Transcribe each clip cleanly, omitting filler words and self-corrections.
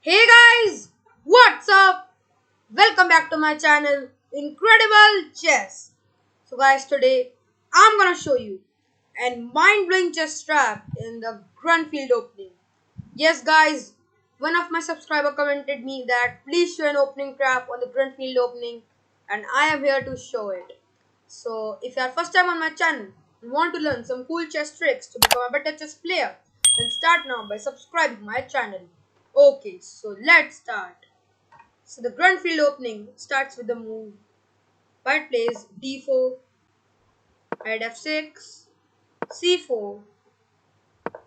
Hey guys, what's up? Welcome back to my channel, Incredible Chess. So guys, today I'm gonna show you a mind-blowing chess trap in the Grunfeld opening. Yes guys, one of my subscriber commented me that please show an opening trap on the Grunfeld opening, and I am here to show it. So if you are first time on my channel and want to learn some cool chess tricks to become a better chess player, then start now by subscribing my channel. Okay, so let's start. So the Grunfeld opening starts with the move. White plays d4, knight f6, c4,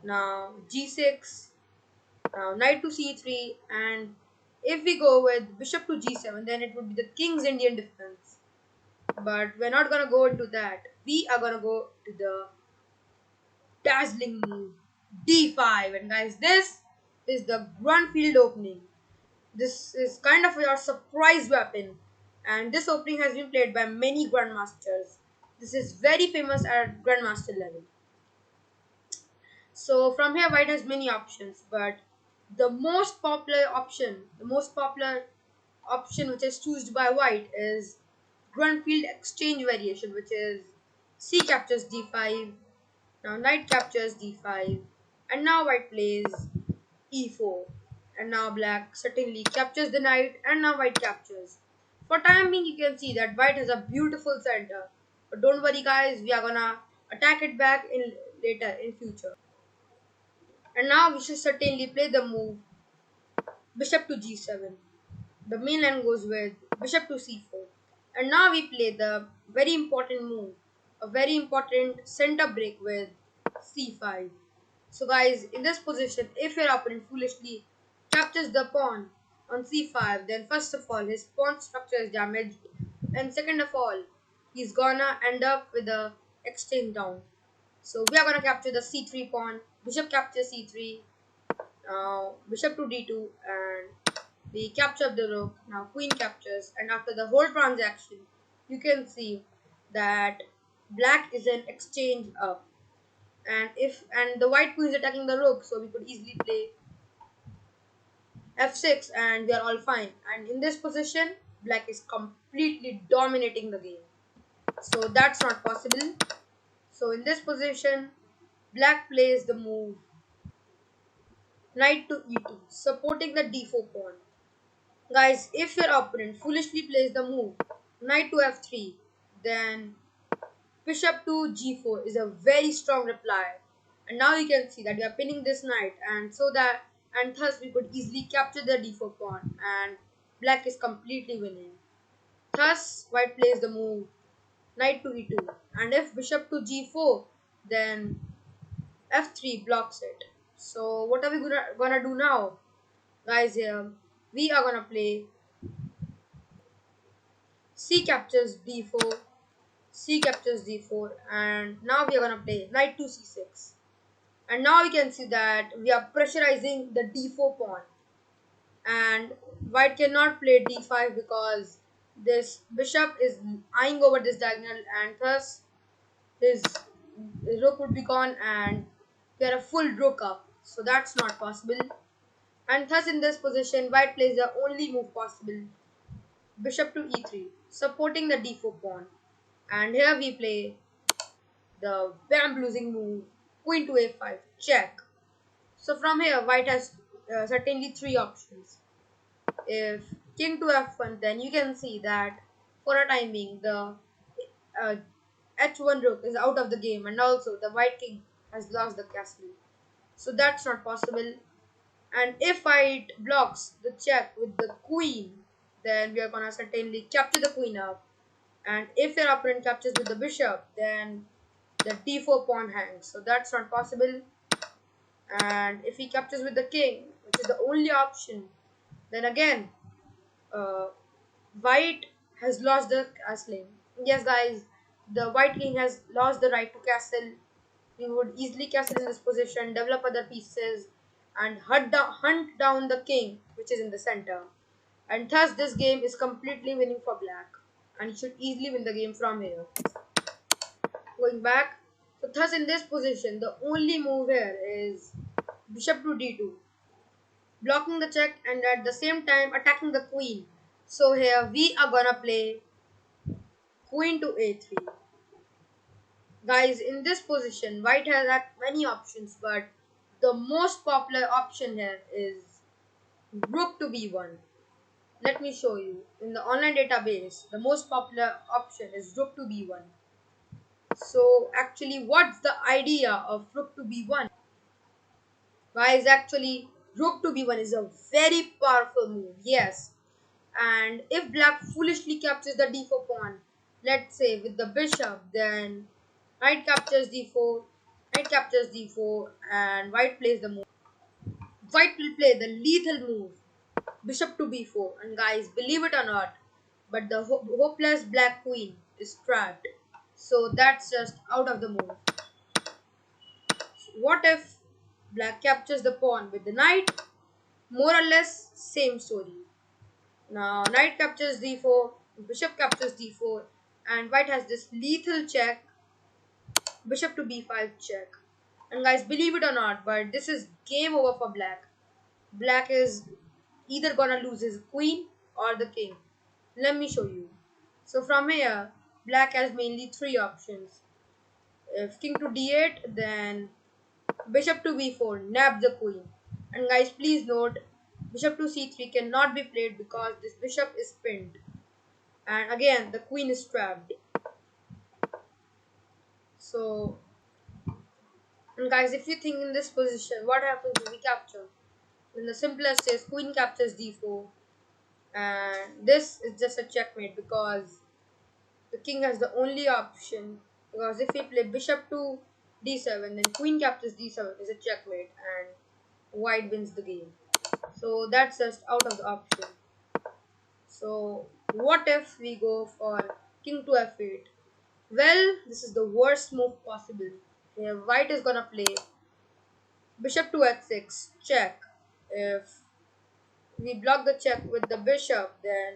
now g6, now knight to c3, and if we go with bishop to g7, then it would be the king's Indian defense. But we're not gonna go into that. We are gonna go to the dazzling move d5. And guys, this is the Grunfeld opening. This is kind of your surprise weapon, and this opening has been played by many grandmasters. This is very famous at grandmaster level. So from here, white has many options, but the most popular option which is chosen by white is Grunfeld exchange variation, which is c captures d5, now knight captures d5, and now white plays e4, and now black certainly captures the knight, and now white captures. For time being, you can see that white has a beautiful center, but don't worry guys, we are gonna attack it back in later in future. And now we should certainly play the move bishop to g7. The main line goes with bishop to c4, and now we play the very important move, a very important center break with c5. So guys, in this position, if your opponent foolishly captures the pawn on c5, then first of all his pawn structure is damaged, and second of all he's gonna end up with a exchange down. So we are gonna capture the c3 pawn, bishop captures c3, now bishop to d2, and we capture the rook. Now queen captures, and after the whole transaction, you can see that black is an exchange up, and the white queen is attacking the rook, so we could easily play f6, and we are all fine. And in this position, black is completely dominating the game, so that's not possible. So in this position, black plays the move knight to e2, supporting the d4 pawn. Guys, if your opponent foolishly plays the move knight to f3, then bishop to g4 is a very strong reply. And now you can see that we are pinning this knight, and thus we could easily capture the d4 pawn, and black is completely winning. Thus white plays the move knight to e2, and if bishop to g4, then f3 blocks it. So what are we gonna do now? Guys, here we are gonna play c captures d4, c captures d4, and now we are gonna play knight to c6. And now you can see that we are pressurizing the d4 pawn, and white cannot play d5 because this bishop is eyeing over this diagonal, and thus his rook would be gone, and we are a full rook up, so that's not possible. And thus in this position, white plays the only move possible, bishop to e3, supporting the d4 pawn. And here we play the bamboozling move, queen to a5, check. So from here, white has certainly three options. If king to f1, then you can see that for a time being, the uh, h1 rook is out of the game, and also the white king has lost the castle. So that's not possible. And if white blocks the check with the queen, then we are gonna certainly capture the queen up. And if your opponent captures with the bishop, then the d4 pawn hangs. So that's not possible. And if he captures with the king, which is the only option, then again uh, white has lost the castling. Yes guys, the white king has lost the right to castle. We would easily castle in this position, develop other pieces, and hunt down the king which is in the center. And thus this game is completely winning for black, and he should easily win the game from here. Going back, so thus in this position, the only move here is bishop to d2. blocking the check and at the same time attacking the queen. So here we are gonna play queen to a3. Guys, in this position, white has had many options, but the most popular option here is rook to b1. Let me show you. In the online database, the most popular option is rook to b1. So actually, what's the idea of rook to b1? Guys, actually, rook to b1 is a very powerful move. Yes. And if black foolishly captures the d4 pawn, let's say with the bishop, then knight captures d4, knight captures d4, and white plays the move. White will play the lethal move, bishop to b4. And guys, believe it or not, but the hopeless black queen is trapped. So that's just out of the move. What if black captures the pawn with the knight? More or less same story. Now knight captures d4, bishop captures d4, and white has this lethal check, bishop to b5 check. And guys, believe it or not, but this is game over for black. Black is either gonna lose his queen or the king. Let me show you. So from here, black has mainly three options. If king to d8, then bishop to b4, nab the queen. And guys, please note, bishop to c3 cannot be played because this bishop is pinned. And again, the queen is trapped. So, and guys, if you think in this position, what happens if we capture? Then the simplest is queen captures d4. And this is just a checkmate because the king has the only option. Because if we play bishop to d7, then queen captures d7 is a checkmate and white wins the game. So that's just out of the option. So what if we go for king to f8? Well, this is the worst move possible. Here white is gonna play bishop to h6, check. If we block the check with the bishop, then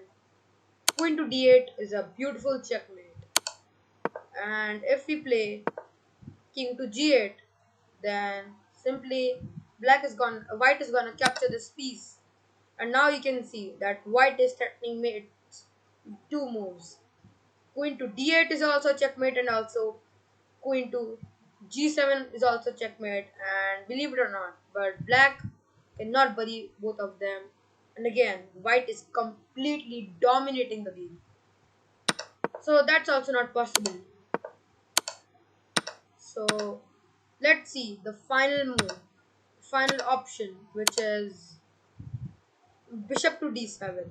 queen to d8 is a beautiful checkmate. And if we play king to g8, then simply white is gonna capture this piece. And now you can see that white is threatening mates two moves. Queen to d8 is also checkmate, and also queen to g7 is also checkmate. And believe it or not, but black cannot bury both of them. And again, white is completely dominating the game. So that's also not possible. So let's see the final move, final option, which is bishop to d7.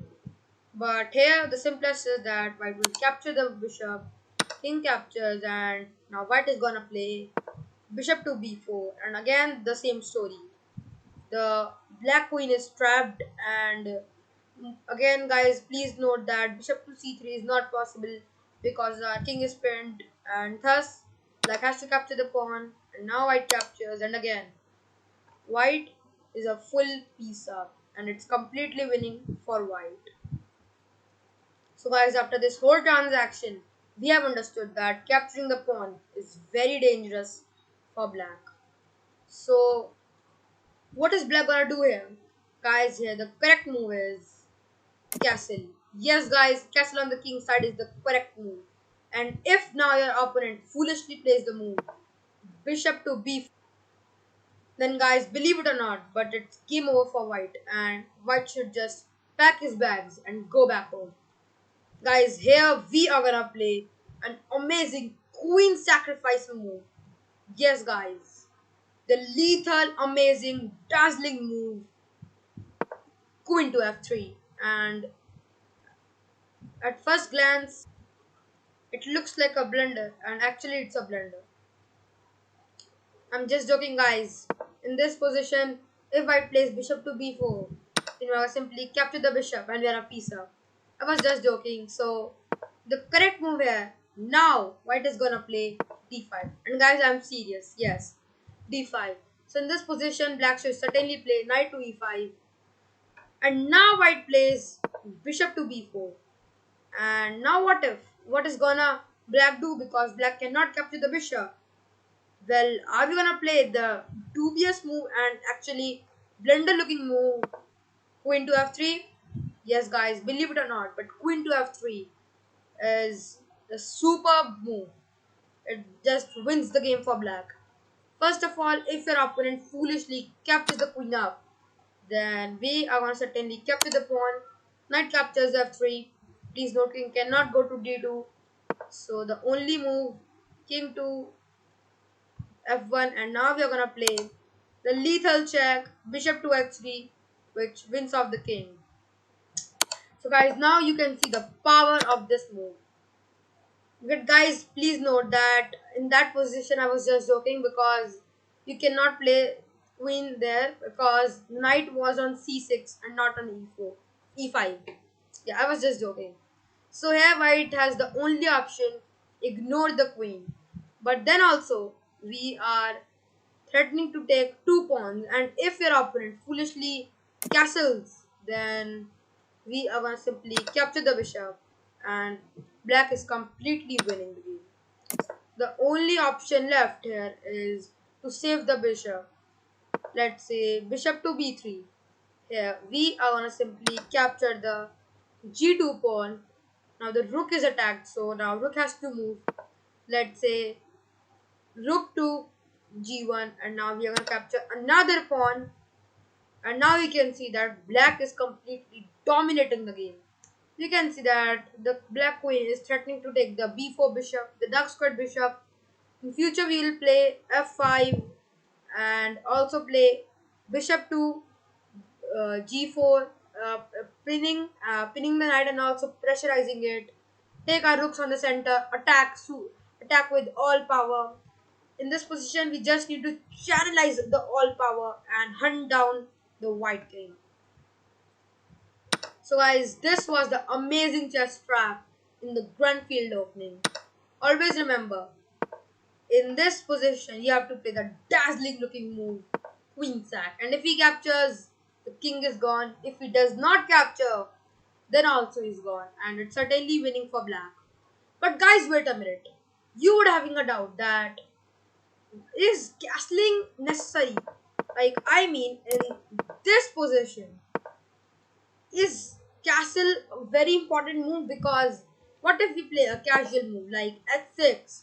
But here the simplest is that white will capture the bishop, king captures, and now white is gonna play bishop to b4. And again the same story. The black queen is trapped, and again guys, please note that bishop to c3 is not possible because our king is pinned, and thus black has to capture the pawn, and now white captures, and again white is a full piece up, and it's completely winning for white. So guys, after this whole transaction, we have understood that capturing the pawn is very dangerous for black. So what is black gonna do here? Guys, here the correct move is castle. Yes guys, castle on the king side is the correct move. And if now your opponent foolishly plays the move bishop to b4, then guys, believe it or not, but it's game over for white, and white should just pack his bags and go back home. Guys, here we are gonna play an amazing queen sacrifice move. Yes guys, the lethal, amazing, dazzling move, queen to f3. And at first glance it looks like a blunder, and actually it's a blunder. I'm just joking guys. In this position, if white plays bishop to b4, then we are simply capture the bishop and we are a piece up. I was just joking. So the correct move here, now white is gonna play d5. And guys, I'm serious. Yes, d5. So in this position, black should certainly play knight to e5. And now white plays bishop to b4. And now what if? What is gonna black do, because black cannot capture the bishop? Well, are we gonna play the dubious move and actually blender looking move, queen to f3. Yes guys, believe it or not, but queen to f3 is the superb move. It just wins the game for black. First of all, if your opponent foolishly captures the queen up, then we are going to certainly capture the pawn. Knight captures f3. Please note king cannot go to d2. So the only move, king to f1, and now we are going to play the lethal check, bishop to h3, which wins off the king. So guys, now you can see the power of this move. But guys, please note that in that position I was just joking because you cannot play queen there because knight was on c6 and not on e4, e5. Yeah, I was just joking. So here white has the only option, ignore the queen. But then also we are threatening to take two pawns, and if your opponent foolishly castles, then we are going to simply capture the bishop and black is completely winning the game. The only option left here is to save the bishop. Let's say bishop to b3. Here we are going to simply capture the g2 pawn. Now the rook is attacked, so now rook has to move. Let's say rook to g1, and now we are going to capture another pawn. And now you can see that black is completely dominating the game. You can see that the black queen is threatening to take the b4 bishop, the dark squared bishop. In future we will play f5 and also play bishop to g4, pinning the knight and also pressurizing it. Take our rooks on the center, attack with all power. In this position, we just need to channelize the all power and hunt down the white king. So guys, this was the amazing chess trap in the Grunfeld opening. Always remember, in this position, you have to play the dazzling looking move, queen sack. And if he captures, the king is gone. If he does not capture, then also he's gone. And it's certainly winning for black. But guys, wait a minute. You would having a doubt that is castling necessary? Like, I mean, in this position, is castle a very important move? Because what if we play a casual move like h6?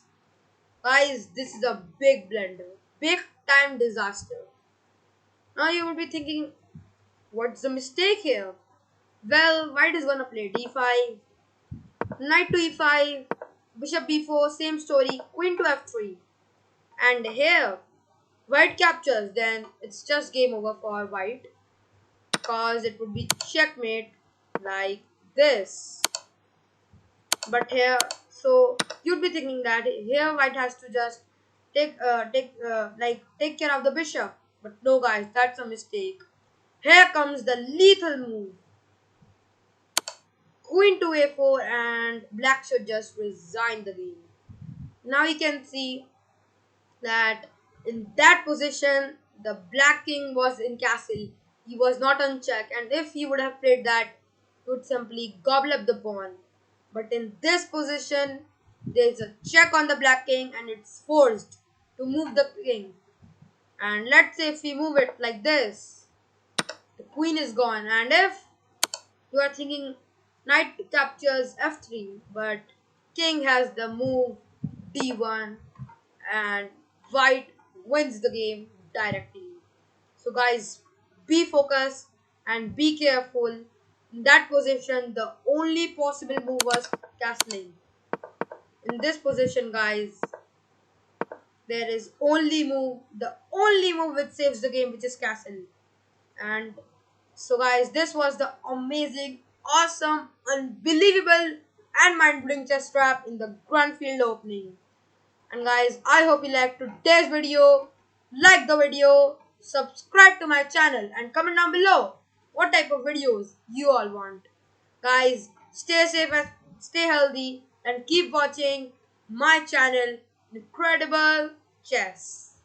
Guys, this is a big blunder, big time disaster. Now you would be thinking, what's the mistake here? Well, white is gonna play d5, knight to e5, bishop b4, same story, queen to f3. And here, white captures, then it's just game over for white because it would be checkmate like this. But here, so you'd be thinking that here white has to just take care of the bishop. But no guys, that's a mistake. Here comes the lethal move. Queen to a4 and black should just resign the game. Now you can see that in that position the black king was in castle. He was not on check, and if he would have played that, he would simply gobble up the pawn. But in this position, there is a check on the black king and it's forced to move the king. And let's say if we move it like this, the queen is gone. And if you are thinking knight captures f3, but king has the move d1 and white wins the game directly. So guys, be focused and be careful. In that position, the only possible move was castling. In this position, guys, there is the only move which saves the game, which is castle. And so guys, this was the amazing, awesome, unbelievable and mind-blowing chess trap in the Grunfeld opening. And guys, I hope you liked today's video. Like the video, subscribe to my channel and comment down below what type of videos you all want. Guys, stay safe and stay healthy and keep watching my channel, Incredible Chess.